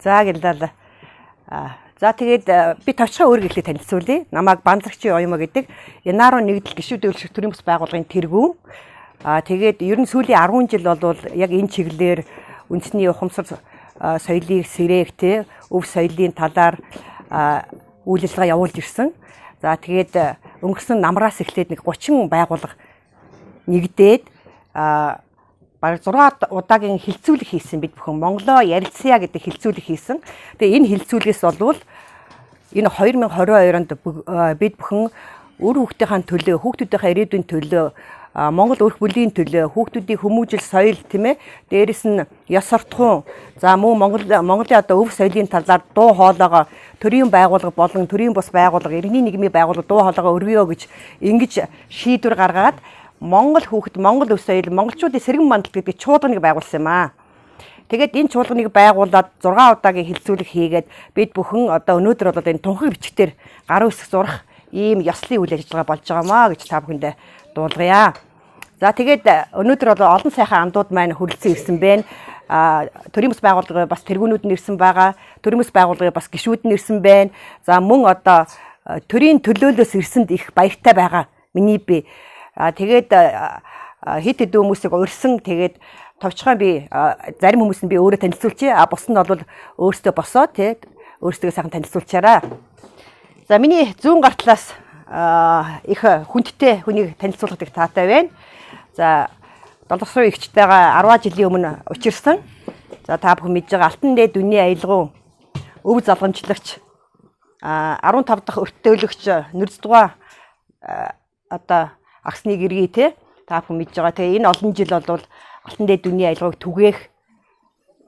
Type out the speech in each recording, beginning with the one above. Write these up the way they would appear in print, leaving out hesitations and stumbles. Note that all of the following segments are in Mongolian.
За гэлээ. За тэгээд би товчхон өөрийгөө ихлэ танилцуулъя. Намайг Банзагчийн Оюма гэдэг Янааруу нэгдэл гишүүдийн төрийн бас байгууллагын тэргүүн. Тэгээд ер нь сүүлийн 10 жил бол яг энэ чиглэлээр үндэсний ухамсар соёлыг сэргээх өв соёлын талаар үйл ажиллагаа явуулж ирсэн. За тэгээд өнгөрсөн намраас эхлээд нэг 30 байгууллага нэгдээд бараг 6 удаагийн хилцүүлэг хийсэн бид бүхэн Монголоо ярилцъя гэдэг хилцүүлэг хийсэн. Тэгээ энэ хилцүүлгээс болвол энэ 2022 онд бид бүхэн үр хүүхдийн төлөө, хүүхдүүдийн ирээдүйн төлөө, Монгол өрх бүлийн төлөө, хүүхдүүдийн хүмүүжил соёл тийм ээ. Дээрэс нь ёс суртахуун, за мөн Монголын одоо өв соёлын талаар дуу хоолойгоо төрийн байгууллага болон төрийн бус байгууллага, иргэний нийгмийн байгууллага дуу хоолойгоо өргөё гэж ингэж шийдвэр гаргаад Монгол хүүхэд, Монгол өв соёл, монголчуудын сэргэн мандал гэдэг чуулганыг байгуулсан юм аа. Тэгээд энэ чуулганыг байгуулад 6 удаагийн хилцүүлэг хийгээд бид бүхэн одоо өнөөдөр бол энэ тунхаг бичгээр гаруй хэсэг зурах ийм ёслолын үйл ажиллагаа болж байгаамаа гэж та бүхэндээ дуулгая. За тэгээд өнөөдөр бол олон сайхан амдууд маань хүрэлцэн ирсэн байна. Төрийн бас байгууллага бас тэргүүнүүд нь ирсэн байгаа. Төрийн бас байгууллага бас гишүүд нь ирсэн байна. За мөн одоо төрийн төлөөлөөс ирсэнд их баяртай байгаа миний би. Тэгээд хэд хэдэн хүмүүсийг урьсан тэгээд товчхон би зарим хүмүүс нь би өөрөө танилцуулчих. Бус нь бол өөртөө босоо тий өөртөө сайхан танилцуулчаарай. За миний зүүн гар талаас их хүндтэй хүнийг танилцуулахад их таатай байна. За долгосруу ихчтэйгээ 10 жилийн өмнө учирсан. За та бүхэн мэдж байгаа Алтан дээд үнний аялгау өв залгамжлагч 15 дахь өртөөлөгч Нөрздугаа одоо агсны гэргий те та бүхэн мэдж байгаа. Тэгээ энэ олон жил бол Алтан дээд үнний аялгауг түгээх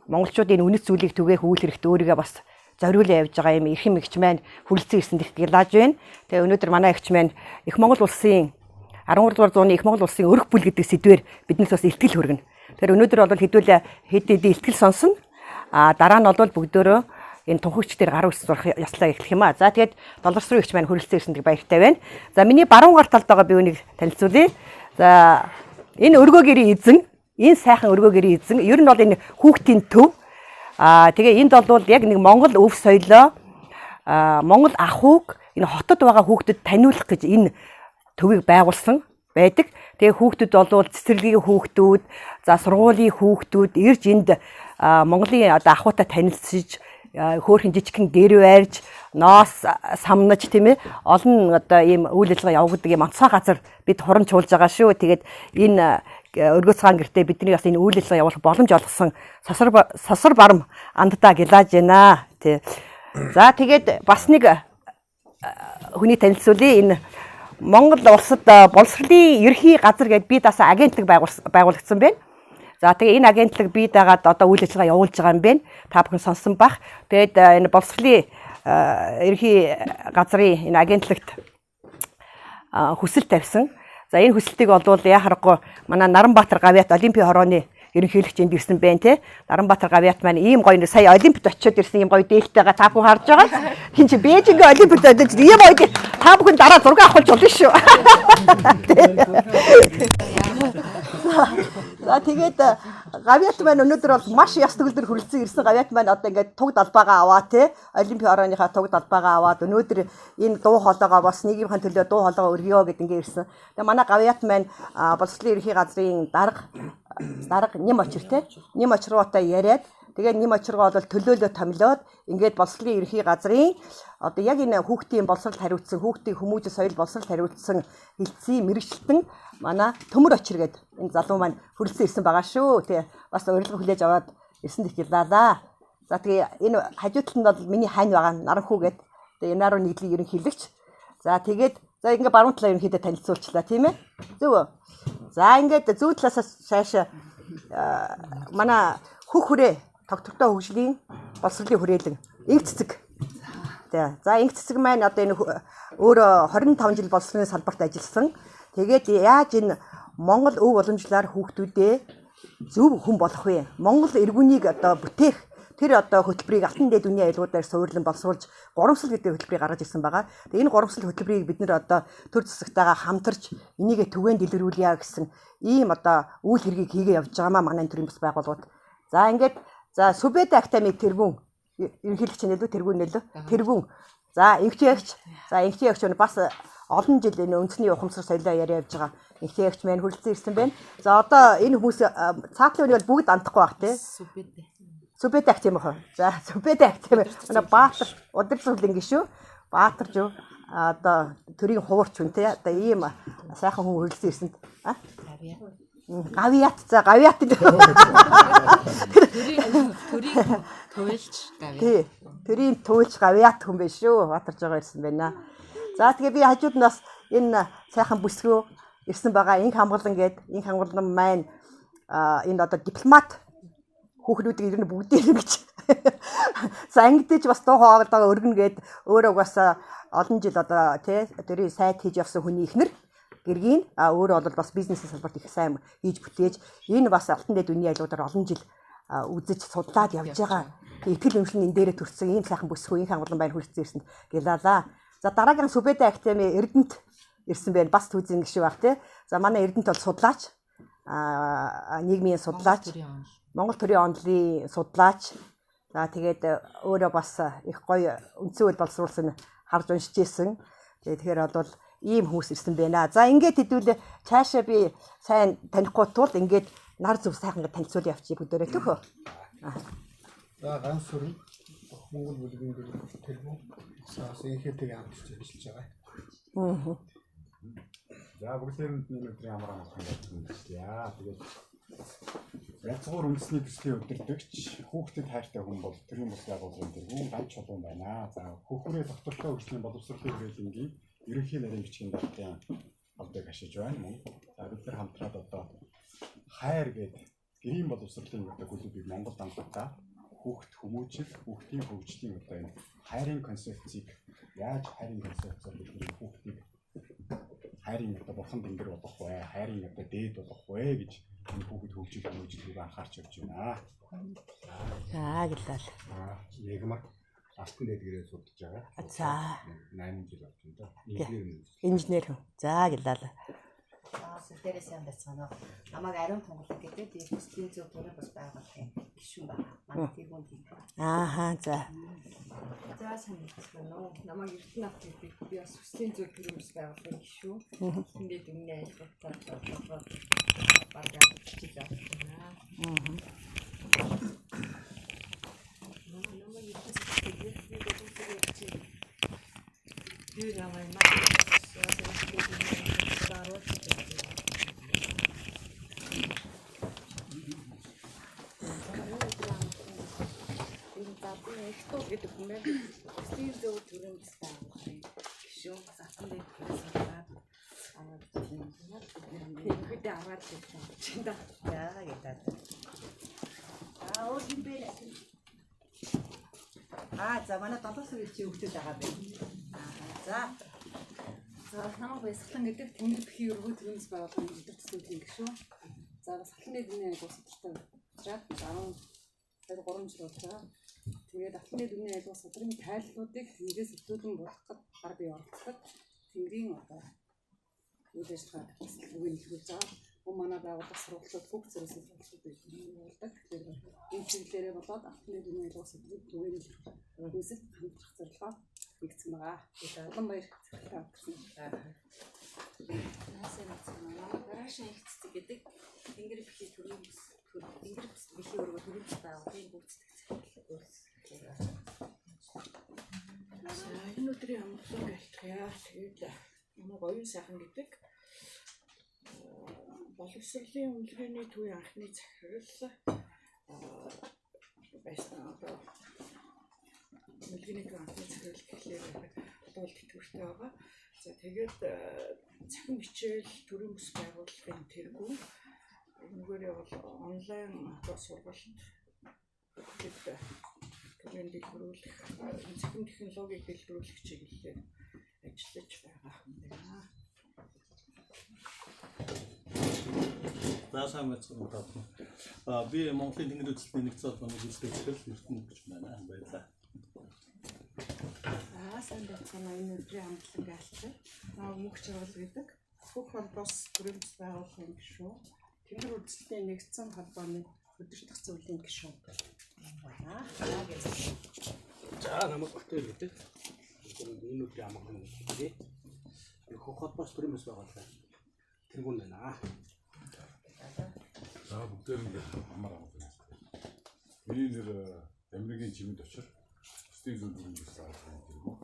монголчуудын үнэт зүйлийг түгээх үйл хэрэгт өөрийгөө бас зориулсан явж байгаа юм эрхэм эгч маань хүлцэн ирсэн их гялааж байна. Тэгээ өнөөдөр манай эгч маань их Монгол улсын 13 дугаар зууны их Монгол улсын өрх бүл гэдэг сэдвээр биднээс бас илтгэл хүргэнэ. Тэгэхээр өнөөдөр бол хэдүүлээ хэд илтгэл сонсон. Дараа нь бол бүгдөө энэ тунхагч дээр гаруй хэсэг зурх ёслоо эхлэх юм аа. За тэгээд долларс руу эгч маань хүрэлцэн ирсэн гэдэг баяртай байна. За миний баруун гар талд байгаа би үнийг танилцуулъя. За энэ өргөө гэрийн эзэн, энэ сайхан өргөө гэрийн эзэн ер нь бол энэ хүүхдийн төв. Тэгээ энд бол яг нэг Монгол өв соёлоо Монгол ахуйг энэ хотод байгаа хүүхдэд таниулах гэж энэ төвийг байгуулсан байдаг. Тэгээ хүүхдүүд бол цэцэрлэгийн хүүхдүүд, за сургуулийн хүүхдүүд ирж энд Монголын одоо ахуйтай танилцж, хөөрхөн жижигхэн гэр барьж, ноос самнаж тийм ээ олон одоо ийм үйл ажиллагаа явуулдаг юм онцгой газар бид хурамжуулж байгаа шүү. Тэгээд энэ өргөө цагаан гэртээ бидний бас энэ үйл ажиллагаа явуулах боломж олгосон сосор барам анддаа гилааж байна тий. За тэгээд бас нэг хүний танилцуулъя. Энэ Монгол улсад боловсролын ерхий газар гэдээ би даасаа агентлаг байгуулагдсан байна. За тэгээ энэ агентлаг бий дагаад одоо үйл ажиллагаа явуулж байгаа юм байна. Та бүхэн сонсон бах. Тэгээд энэ боловсролын ерхий газрын энэ агентлагт хүсэл тавьсан. За энэ хүсэлтийг бол яхахгүй манай Наранбаатар Гавьяат Олимпийн хорооны ерөнхийлөгч энд ирсэн байна те. Наранбаатар Гавьяат маань ийм гоё сая Олимпиад очиод ирсэн ийм гоё дээлтэйгээ та бүхэн харж байгаа. Хин чи Бээжингийн Олимпиад очиж ийм гоё та бүхэн дараа зураг авахулж болно шүү. За тэгээд Гавьяат маань өнөөдөр бол маш яс төгөлдөр хүрэлцэн ирсэн. Гавьяат маань одоо ингээд туг далбаагаа аваа те. Олимпийн хорооныхаа туг далбаагаа аваад өнөөдөр энэ дуу хоолойгоо бас нийгмийн төлөө дуу хоолойгоо өргөё гэд ингээд ирсэн. Тэгээ манай Гавьяат маань боловсролын ерхий газрын дарга нэм очир те. Нэм очруутай яриад тэгээ нэм очиргоо бол төлөөлөө томилоод ингээд боловсролын ерхий газрын одоо яг энэ хүүхдийн боловсрол хариуцсан хүүхдийн хүмүүжил соёл боловсрол хариуцсан хилцээ мэрэгчлэн манай төмөр очир гээд энэ залуу маань хүрэлцэн ирсэн байгаа шүү. Тэгээ бас урилга хүлээж аваад ирсэн их гэлаалаа. За тэгээ энэ хажуу талд нь бол миний хань байгаа Наранхүү гээд тэгээ Янааруу нэгдлийн ерөнхийлөгч. За тэгээд за ингээ баруун талаа ерөнхийдөө танилцуулчлаа тийм ээ. Зөв үү? За ингээд зүүн талаас цааш манай хөх хүрээ тогтвортой хөгжлийн боловсролын хүрээлэн инх цэцэг. За инх цэцэг маань одоо энэ өөр 25 жил боловсролын салбарт ажилласан. Тэгээд яаж энэ Монгол өв уламжлалаар хүүхдүүдээ зөв хүн болох вэ? Монгол иргүнийг одоо бүтээх тэр одоо хөтөлбөрийг Алтан дээд үнийн аялгуудаар суурлан боловсруулж горомсол гэдэг хөтөлбөрийг гаргаж ирсэн байгаа. Тэгээ энэ горомсол хөтөлбөрийг бид нэр одоо төр засагтайгаа хамтарч энийгээ түгээн дэлгэрүүлье гэсэн ийм одоо үйл хэргийг хийгээ явж байгаамаа манай төрийн бас байгууллагууд. За ингээд За Сүбэд Актами тэргүүн ерөнхийлөгч нэлээ тэргүүн нэлээ. Тэргүүн. За эмгтэээгч. За эмгтэээгч нь бас олон жил энэ үндэсний ухамсар соёлоо яриа явж байгаа. Эмгтэээгч маань хүрэлцэн ирсэн байна. За одоо энэ хүмүүс цаатлын үнийг бол бүгд андахгүй байх тий. Сүбэд Актами хоо. За Сүбэд Актами манай Баатар удирдлагын гишүү Баатар жив одоо төрийн хуурч хүн тий. Одоо ийм сайхан хүн хүрэлцэн ирсэнд гавьяат за гавьяат төрийн туйлч гавьяат. Төрийн туйлч гавьяат хүн биш шүү. Батарж байгаа ирсэн байна. За тэгээ би хажууд нь бас энэ сайхан бүсгөө ирсэн байгаа. Инх хамгаалан маань энэ одоо дипломат хүүхдүүдийг ер нь бүгдийг ингэж за ангидэж бас дуу хоолойгоо өргөнө гээд өөрөө угаасаа олон жил одоо тий тэрийн сайт хийж явсан хүний ихнэр гэргийн өөрөө бол бас бизнесийн салбарт их сайн хийж бүтээж энэ бас алтан дээд үнийн айлуудаар олон жил үзэж судлаад явж байгаа. Итгэл үнэмшил энэ дээрээ төрсэн ийм сайхан бүсгүй инх хамгаалан байна хүрэлцэн ирсэнд гэлалаа. За дараагийн Сүбэд Актами Эрдэнэт ирсэн байна. Бас түүзэн гişүү баг тий. За манай Эрдэнэт бол судлаач нийгмийн судлаач Монгол төрийн онолын судлаач. За тэгээд өөрөө бас их гоё үндсэн хууль боловсруулсан харж уншиж ирсэн. Тэгэхээр бол ийм хүмүүс ирсэн байна. За ингээд хэдүүл цаашаа би сайн танихгүй тул ингээд нар зүв сайхан танилцуул явчих бүгдээрээ төхөө. За ганц сүрэн Монгол бүлгийн тэргүүн саас инхээдэг хамтарч ажиллаж байгаа. За бүгдээрэнд өнөөдөр ямар амархан байна. Тэгээд язгуур үндэсний төслийн удирдагч хүүхдэд хайртай хүн бол төрийн бус байгууллагын тэргүүн ганц чулуун байна. За хөхрөө тогтвортой хөгжлийн боловсролын хүрээлэнгийн ерөнхий нарийн бичгийн даргын албыг ашиж байна. За бид нар хамтраад одоо хайр гэдэг гэрийн боловсролын үүрэг төлөвийг Монголд анхуулаад хүүхд хүмүүжил, хүүхдийн хөгжлийн одоо энэ хайрын концепцийг яаж хайрын концепцээр бидний хүүхдийг хайрын одоо бурхан тэнгэр болох вэ? Хайрын одоо дээд болох вэ гэж энэ хүүхэд хөгжүүлэх анхаарч явж байна. За гэлээ. Нэгмар алтан дээд гэрээ судалж байгаа. За 8 жил болж байна. Инженер хүн. За гэлээ. Дээрээ сайн байцгаана. Намайг Ариун Тунгалаг гэдэг би төслийн зөв төрийн бас байгууллагын гишүүн байна. Манай тэргүүнд тийм. Ааха за. За сайн байцгаана. Намайг Эрдэнэт гэдэг би бас төслийн зөв төрийн бас байгууллагын гишүүн. Ингээд өмнө айлгуудаар багаа бичиж байна. Намайг гэдэг юм байна. Стил зөв төрийн бас байгууллагын гишүүн алтан дээд гэрээсээ Тэгэхдээ аваад ирсэн. За гэдэг. Өөр юм бэ? За манай 7 сарын чи хөвгдөд байгаа байна. За намайг Баясгалан гэдэг Тэнгэр бүхий өргөө төрөөс байгууллагын өдөр төсвийн гишүүн. За бас алтан дээд үнийн айлгуу судалтай учраас 13 жил болж байгаа. Тэгээд алтан дээд үнийн айлгуу судрын тайлбаруудыг тэнгэрээс өвтүүлэн болгоход гар бие оролцдог. Тэнгэрийн одоо үйл ажиллагаа үгийн хэлбэрж байгаа. Манай байгууллага сургалтууд бүх зэрэг сургалтуудыг явуулдаг. Тэгэхээр энэ чиглэлээрээ болоод алтан дээд үнийн айлгуу судрын түгээн үүсэлт хамтрах зорилгоо нэгдсэн байгаа. Улаан баяр захиргатай авсан. Гараашаа их цэцэг гэдэг Тэнгэр бүхий төрийн Тэнгэр бүхий өргөө төрийн байгууллагын гүйцэтгэх захирлын Энэ өдрийн амгалан гэлтгийа. Тэгээд намайг оюун сайхан гэдэг боловсролын үнэлгээний төвийн анхны захирал байсан. Одоо үнэлгээний төвийн анхны захирал гэхлээр бол тэтгэвртэй байгаа. За тэгээд цахим хичээл төрийн бус байгууллагын тэргүүн энэгээрээ бол онлайн одоо сургалт гэдэг төрийн дэлгэрүүлэх цахим технологиг дэлгэрүүлэх чиглэлээр ажиллаж байгаа юм байна. За сайн байцгаана. Би Монголын тэнгэр үзэлтийн нэгдсэн холбооны гүйцэтгэгч Эрдэнэт гэж байна. Баярлалаа. Сайн байцгаана. Энэ өдрийн амгалан гэлтгий. Мөнх чаргал гэдэг бүх холбоос төрийн бус байгууллагын гишүүн. Тэнгэр үзэлтийн нэгдсэн холбооны өдөртөх зөвлөлийн гишүүн. За намайг багтаа гэдэг. Энэ өдрийн амгалан гэдэг. Энэ холбоос төрийн бас байгаа. Тэргүүн байна. За бүгдээр ингээд амар байна. Миний нэр Америкийн чимэд очир. Стив зүрийн бас байгаа тэргүүн.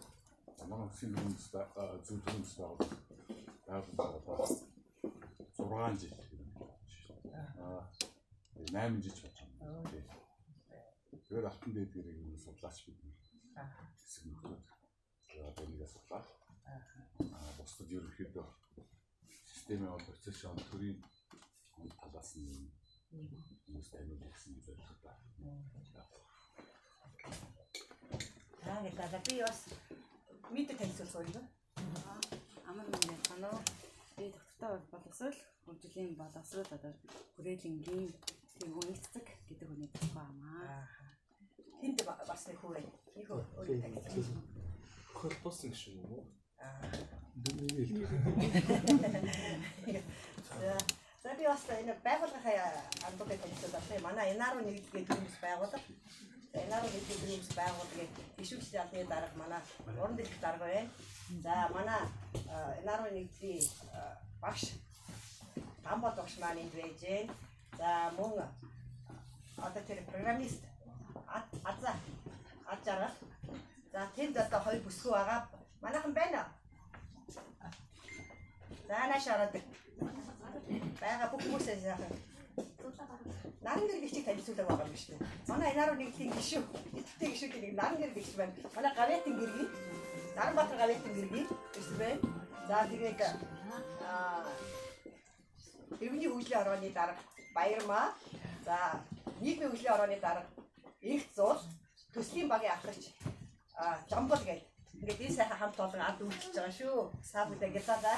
Манай хүсийн зүрийн бас зүрийн бас байгаа. Аа 6 жил. 8 жил болж байна. Тэгээд алтан дээдгэрийг нь судлаач бид нэр. Хэсэг нөхдөд. Тэгээд энэгээ судлаа. Бусдад ерөнхийдөө системийн процессын төрийн талаас нь хүмүүс таниулж гэсэн гэж байна. Тэгээд би бас мэдээ танилцуулах юм. Амар минь танаа би доктортой боловсрол хөгжлийн боловсрол одоо хүрээлэнгийн тэгүнэлцэг гэдэг хүний тухай амаа. Тэнд бас нэг хөрөө. Нэг хөрөө. Холбоос нэг шүү. За би бас энэ байгууллагын албатай танилцуулсан. Манай Энаруу нэгдлийн төрөмс байгууллага. Энаруу нэгдлийн төрөмс байгууллагын гишүүнчлийн албаны дарга манай уран дэлгэх дарга байна. За манай Энаруу нэгдлийн багш Гамбол багш маань энд байж байна. За мөн одоо тэр программист Азарах. За тэнд одоо хоёр бүсгүй байгаа. Манайхан байна. За нааш ороод байгаа бүх хүмүүсээ яах. Наран гэр гихчийг танилцуулдаг байгаа юм шүү дээ. Манай Энаруу нэгдлийн гишүү, идэвхтэй гишүүдийн нэг наран гэр гихч байна. Манай Гавьятын гэргийн, Даранбаатар Гавьятын гэргийн гишч байна. За тэгээд Өвний хөгжлийн орооны дарга Баярмаа. За нийгмийн хөгжлийн орооны дарга Инх Зуул, төслийн багийн ахлагч Жамбол гэдэг. Ингээд энэ сайхан хамт олон ард үйлчилж байгаа шүү. Сайн бүдэ гялаа.